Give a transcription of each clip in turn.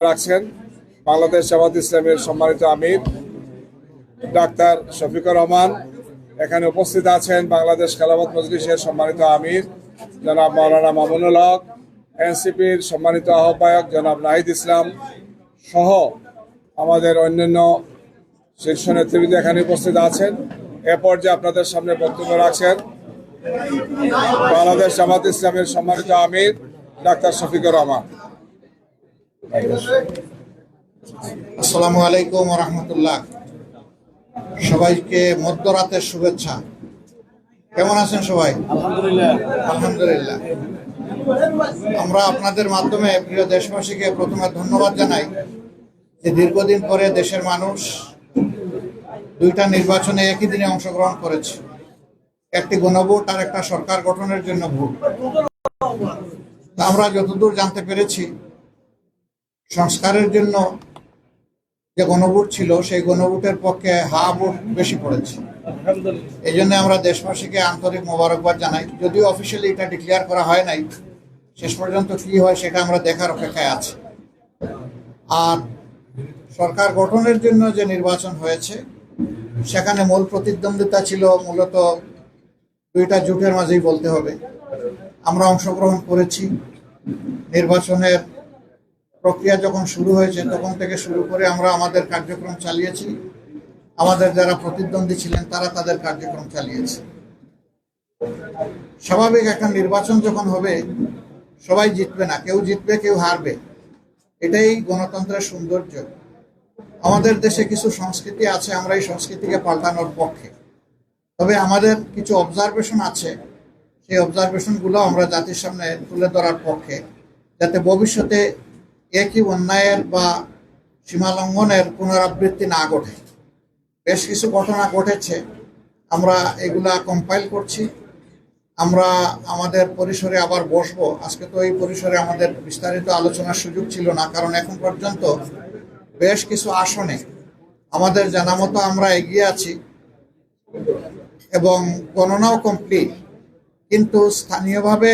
রাখছেন বাংলাদেশ জামাত ইসলামের সম্মানিত আমির ডাক্তার শফিকুর রহমান। এখানে উপস্থিত আছেন বাংলাদেশ খেলাফত মজলিসের সম্মানিত আমির জনাব মাওলানা মামুনুল হক, এনসিপির সম্মানিত আহ্বায়ক জনাব নাহিদ ইসলাম সহ আমাদের অন্যান্য শীর্ষ নেতৃবৃন্দ এখানে উপস্থিত আছেন। এ পর্যায়ে আপনাদের সামনে বক্তব্য রাখছেন বাংলাদেশ জামাত ইসলামের সম্মানিত আমির ডাক্তার শফিকুর রহমান। আসসালামু আলাইকুম ওয়া রাহমাতুল্লাহ। সবাইকে মধ্যরাতের শুভেচ্ছা। কেমন আছেন সবাই? আলহামদুলিল্লাহ। আমরা আপনাদের মাধ্যমে প্রিয় দেশবাসীকে প্রথমে ধন্যবাদ জানাই যে দীর্ঘদিন পরে দেশের মানুষ দুইটা নির্বাচনে একই দিনে অংশগ্রহণ করেছে, একটি গণভোট আর একটা সরকার গঠনের জন্য ভোট। আমরা যতদূর জানতে পেরেছি, সংস্কারের জন্য যে গণভোট ছিল সেই গণভোটের পক্ষে হা ভোট বেশি পড়েছে। এই জন্য আমরা দেশবাসীকে আন্তরিক মোবারকবাদ জানাই। যদিও অফিসিয়ালি এটা ডিক্লেয়ার করা হয় নাই, শেষ পর্যন্ত কি হয় সেটা আমরা দেখার অপেক্ষায় আছি। আর সরকার গঠনের জন্য যে নির্বাচন হয়েছে সেখানে মূল প্রতিদ্বন্দ্বিতা ছিল মূলত দুইটা জোটের মাঝেই বলতে হবে। আমরা অংশগ্রহণ করেছি। নির্বাচনের প্রক্রিয়া যখন শুরু হয়েছে তখন থেকে শুরু করে আমরা আমাদের কার্যক্রম চালিয়েছি। আমাদের যারা প্রতিদ্বন্দ্বী ছিলেন তারা তাদের কার্যক্রম চালিয়েছে। স্বাভাবিক একটা নির্বাচন যখন হবে সবাই জিতবে না, কেউ জিতবে কেউ হারবে, এটাই গণতন্ত্রের সৌন্দর্য। আমাদের দেশে কিছু সংস্কৃতি আছে, আমরা এই সংস্কৃতিকে পাল্টানোর পক্ষে। তবে আমাদের কিছু অবজারভেশন আছে, সেই অবজারভেশনগুলো আমরা জাতির সামনে তুলে ধরার পক্ষে, যাতে ভবিষ্যতে একই অন্যায়ের বা সীমালঙ্ঘনের পুনরাবৃত্তি না ঘটে। বেশ কিছু ঘটনা ঘটেছে, আমরা এগুলা কম্পাইল করছি। আমরা আমাদের পরিসরে আবার বসবো। আজকে তো এই পরিসরে আমাদের বিস্তারিত আলোচনার সুযোগ ছিল না, কারণ এখন পর্যন্ত বেশ কিছু আসনে আমাদের জানা মতো আমরা এগিয়ে আছি এবং গণনাও কমপ্লিট। কিন্তু স্থানীয়ভাবে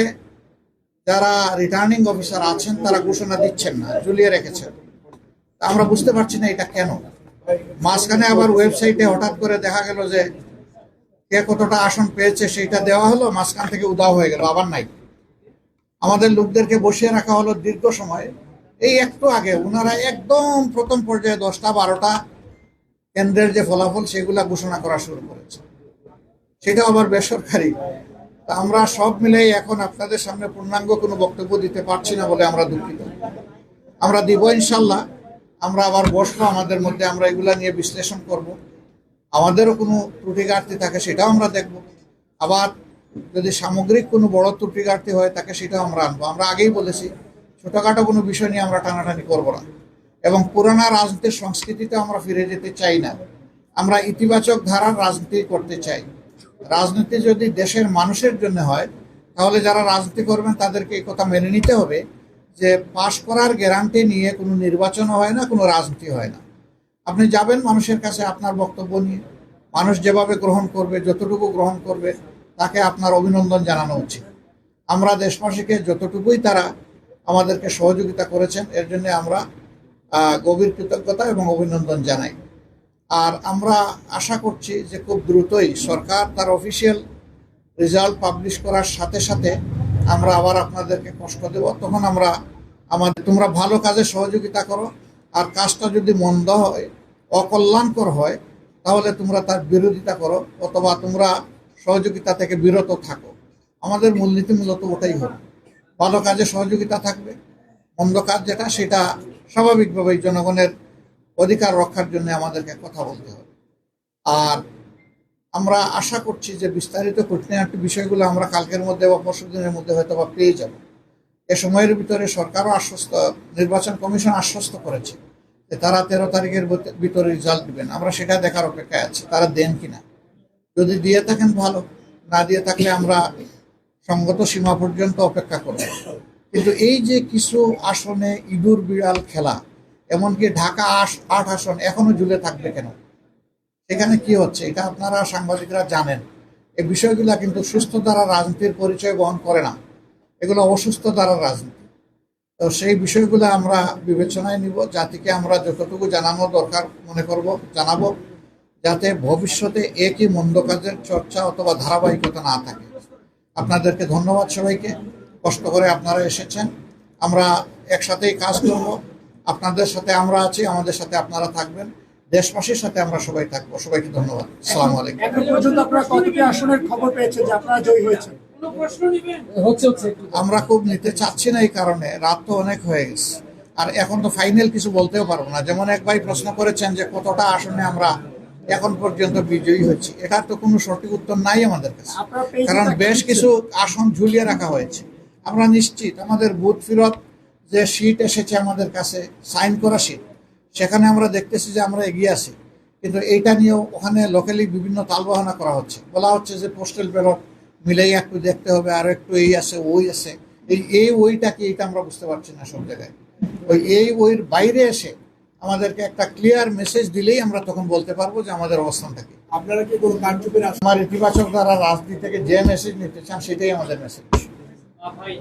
যারা রিটার্নিং অফিসার আছেন তারা ঘোষণা দিচ্ছেন না, ঝুলিয়ে রেখেছেন। আমরা বুঝতে পারছি না এটা কেন। মাঝখানে আবার ওয়েবসাইটে হঠাৎ করে দেখা গেল যে কে কতটা আসন পেয়েছে সেইটা দেওয়া হলো, মাঝখান থেকে উদাও হয়ে গেল, আবার নাই। আমাদের লোকদেরকে বসিয়ে রাখা হলো দীর্ঘ সময়। এই একটু আগে ওনারা একদম প্রথম পর্যায়ে 10টা 12টা কেন্দ্রের যে ফলাফল সেগুলা ঘোষণা করা শুরু করেছে, সেটা আবার বেসরকারি। আমরা সব মিলেই এখন আপনাদের সামনে পূর্ণাঙ্গ কোনো বক্তব্য দিতে পারছি না বলে আমরা দুঃখিত। আমরা দিব ইনশাল্লাহ। আমরা আবার বসবো, আমাদের মধ্যে আমরা এগুলা নিয়ে বিশ্লেষণ করব। আমাদেরও কোনো ত্রুটি ঘাটতি থাকে সেটাও আমরা দেখব। আবার যদি সামগ্রিক কোনো বড় ত্রুটি ঘাটতি হয় তাকে সেটাও আমরা আনবো। আমরা আগেই বলেছি ছোটোখাটো কোনো বিষয় নিয়ে আমরা টানাটানি করবো না এবং পুরানা রাজনীতির সংস্কৃতিতে আমরা ফিরে যেতে চাই না। আমরা ইতিবাচক ধারার রাজনীতি করতে চাই। রাজনীতি যদি দেশের মানুষের জন্য হয় তাহলে যারা রাজনীতি করবেন তাদেরকে এই কথা মেনে নিতে হবে যে পাশ করার গ্যারান্টি নিয়ে কোনো নির্বাচন হয় না, কোনো রাজনীতি হয় না। আপনি যাবেন মানুষের কাছে আপনার বক্তব্য নিয়ে, মানুষ যেভাবে গ্রহণ করবে, যতটুকু গ্রহণ করবে তাকে আপনার অভিনন্দন জানানো উচিত। আমরা দেশবাসীকে যতটুকুই তারা আমাদেরকে সহযোগিতা করেছেন এর জন্য আমরা গভীর কৃতজ্ঞতা এবং অভিনন্দন জানাই। আর আমরা আশা করছি যে খুব দ্রুতই সরকার তার অফিসিয়াল রেজাল্ট পাবলিশ করার সাথে সাথে আমরা আবার আপনাদেরকে কষ্ট দেব। তখন আমরা তোমরা ভালো কাজে সহযোগিতা করো, আর কাজটা যদি মন্দ হয়, অকল্যাণকর হয়, তাহলে তোমরা তার বিরোধিতা করো অথবা তোমরা সহযোগিতা থেকে বিরত থাকো। আমাদের মূলনীতি মূলত ওটাই হবে, ভালো কাজে সহযোগিতা থাকবে, মন্দ কাজ যেটা সেটা স্বাভাবিকভাবেই জনগণের অধিকার রক্ষার জন্য আমাদেরকে কথা বলতে হবে। আর আমরা আশা করছি যে বিস্তারিত খুঁটিনাটি বিষয়গুলো আমরা কালকের মধ্যে বা পরশু দিনের মধ্যে হয়তো বা পেয়ে যাব। এ সময়ের ভিতরে সরকারও নির্বাচন কমিশন আশ্বস্ত করেছে যে তারা 13 তারিখের ভিতরে রেজাল্ট দিবেন। আমরা সেটা দেখার অপেক্ষায় আছি, তারা দেন কিনা। যদি দিয়ে থাকেন ভালো, না দিয়ে থাকলে আমরা সঙ্গত সীমা পর্যন্ত অপেক্ষা করব। কিন্তু এই যে কিছু আসনে ইঁদুর বিড়াল খেলা, এমনকি ঢাকা 8 আসন এখনো ঝুলে থাকবে কেন, সেখানে কি হচ্ছে এটা আপনারা সাংবাদিকরা জানেন। এই বিষয়গুলো কিন্তু সুস্থ ধারা রাজনীতির পরিচয় বহন করে না, এগুলো অসুস্থ ধারার রাজনীতি। তো সেই বিষয়গুলো আমরা বিবেচনায় নিব, জাতিকে আমরা যতটুকু জানানো দরকার মনে করব জানাবো, যাতে ভবিষ্যতে একই মন্দ কাজের চর্চা অথবা ধারাবাহিকতা না থাকে। আপনাদেরকে ধন্যবাদ সবাইকে, কষ্ট করে আপনারা এসেছেন। আমরা একসাথেই কাজ করব, আপনাদের সাথে আমরা আছি, আমাদের সাথে আপনারা থাকবেন, দেশবাসীর সাথে আমরা সবাই থাকবো। সবাইকে ধন্যবাদ। আসসালামু আলাইকুম। এখন পর্যন্ত আপনারা কতটি আসনের খবর পেয়েছেন যে আপনারা জয়ী হয়েছেন? আমরা খুব নিতে চাচ্ছি না, এই কারণে রাত তো অনেক হয়ে গেছে, আর এখন তো ফাইনাল কিছু বলতেও পারবো না। যেমন এক ভাই প্রশ্ন করেছেন যে কতটা আসনে আমরা এখন পর্যন্ত বিজয়ী হয়েছি, এটার তো কোনো সঠিক উত্তর নাই আমাদের কাছে, কারণ বেশ কিছু আসন ঝুলিয়ে রাখা হয়েছে। আমরা নিশ্চিত আমাদের বুথ ফেরত যে সিট এসেছে আমাদের কাছে, সাইন করা সিট, সেখানে আমরা দেখতেছি যে আমরা এগিয়ে আছি। কিন্তু এইটা নিয়েও ওখানে লোকালি বিভিন্ন তালবাহানা করা হচ্ছে, বলা হচ্ছে যে পোস্টাল ব্যালট মিলাই একটু দেখতে হবে, আর একটু এই আছে ওই আছে। এই ওইটা কি, এটা আমরা বুঝতে পারছি না সব জায়গায়। ওইর বাইরে এসে আমাদেরকে একটা ক্লিয়ার মেসেজ দিলেই আমরা তখন বলতে পারবো যে আমাদের অবস্থানটা কি। আপনারা কি কোনো কারচুপির আমার ইতিবাচক দ্বারা রাজনীতি থেকে যে মেসেজ নিতে চান সেটাই আমাদের মেসেজ। ভাই,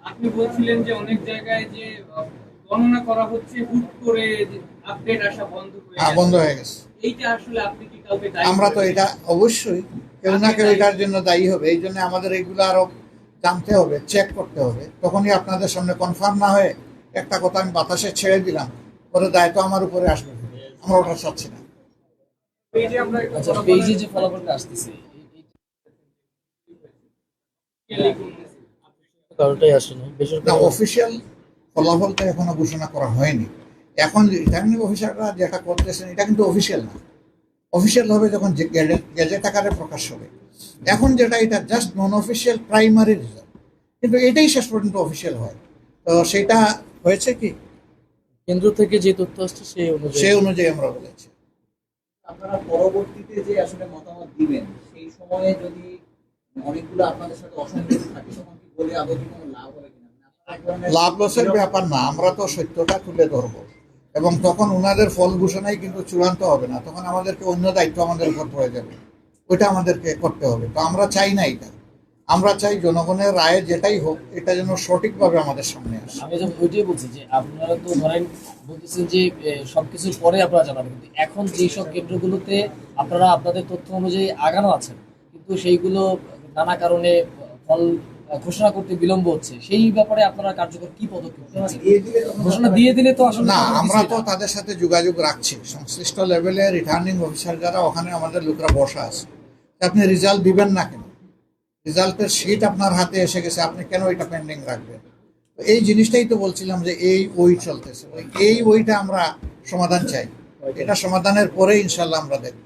আপনি বলছিলেন যে অনেক জায়গায় যে গণনা করা হচ্ছে, হুট করে আপডেট আসা বন্ধ হয়ে গেছে। বন্ধ হয়ে গেছে। এইটা আসলে আপনি কি কাউকে দায়ী আমরা তো করবেন? এটা অবশ্যই কেউ না কেউ এটার জন্য দায়ী হবে। এই জন্য আমাদের এইগুলো আরো জানতে হবে, চেক করতে হবে। তখনই আপনাদের সামনে কনফার্ম না হয়ে একটা কথা আমি বাতাসে ছেড়ে দিলাম, পরে দায়িত্ব আমার উপরে আসবে। আমরা ওটা চাচ্ছি না। এই যে আমরা আচ্ছা, পেজে যে ফলাফলটা আসতেছে কারোটাই আসে না, না, বেসরকারি অফিসিয়াল ফলাফলটা এখনো ঘোষণা করা হয়নি। এখন রিটার্নিং অফিসাররা যেটা করতেছেন এটা কিন্তু অফিসিয়াল না। অফিসিয়াল হবে যখন গেজেট আকারে প্রকাশ হবে। এখন যেটা, এটা জাস্ট নন অফিসিয়াল প্রাইমারি রেজাল্ট, কিন্তু এটাই শেষ পর্যন্ত অফিসিয়াল হয়। তো সেটা হয়েছে কি, কেন্দ্র থেকে যে তথ্য আসছে সেই অনুযায়ী আমরা বলেছি। আপনারা পরবর্তীতে যে আসলে মতামত দিবেন, সেই সময়ে যদি অনেকগুলো আপনাদের সাথে অসঙ্গতি থাকে, তখন কি বলে আদৌ কি কোনো লাভ হবে কিনা? মানে আপনারা এক ধরনের লাভ লসের ব্যাপার না, আমরা তো সত্যটা তুলে ধরবো, এবং তখন ওনাদের ফল ঘোষণাই কিন্তু চূড়ান্ত হবে না। তখন আমাদেরকে অন্য দায়িত্ব আমাদের উপর পড়ে যাবে, ওইটা আমাদেরকে করতে হবে। তো আমরা চাই না এটা, আমরা চাই জনগণের রায়ে যেটাই হোক এটা যেন সঠিকভাবে আমাদের সামনে আসে। আমি যখন ওইটাই বলছি যে আপনারা তো ধরেন বলতেছেন যে সবকিছুর পরে আপনারা জানাবেন, কিন্তু এখন যেসব কেন্দ্রগুলোতে আপনারা আপনাদের তথ্য অনুযায়ী আগানো আছেন, কিন্তু সেইগুলো নানা কারণে ফল ঘোষণা করতে বিলম্ব হচ্ছে, সেই ব্যাপারে আপনারা কার্যকর কি পদক্ষেপ নিচ্ছেন? ঘোষণা দিয়ে দিলে তো আসলে না, কোনো আমরা কিছুই তো না। তাদের সাথে যোগাযোগ রাখছি, সংশ্লিষ্ট লেভেলে রিটার্নিং অফিসার যারা, ওখানে আমাদের লোকরা বসা আছে। আপনি রেজাল্ট দিবেন না কেন? রেজাল্টের শিট আপনার হাতে এসে গেছে, আপনি কেন এটা পেন্ডিং রাখবেন? তো এই জিনিসটাই তো বলছিলাম যে ওই চলতেছে, ওইটা আমরা সমাধান চাই। এটা সমাধানের পরে ইনশাল্লাহ আমরা দেখব।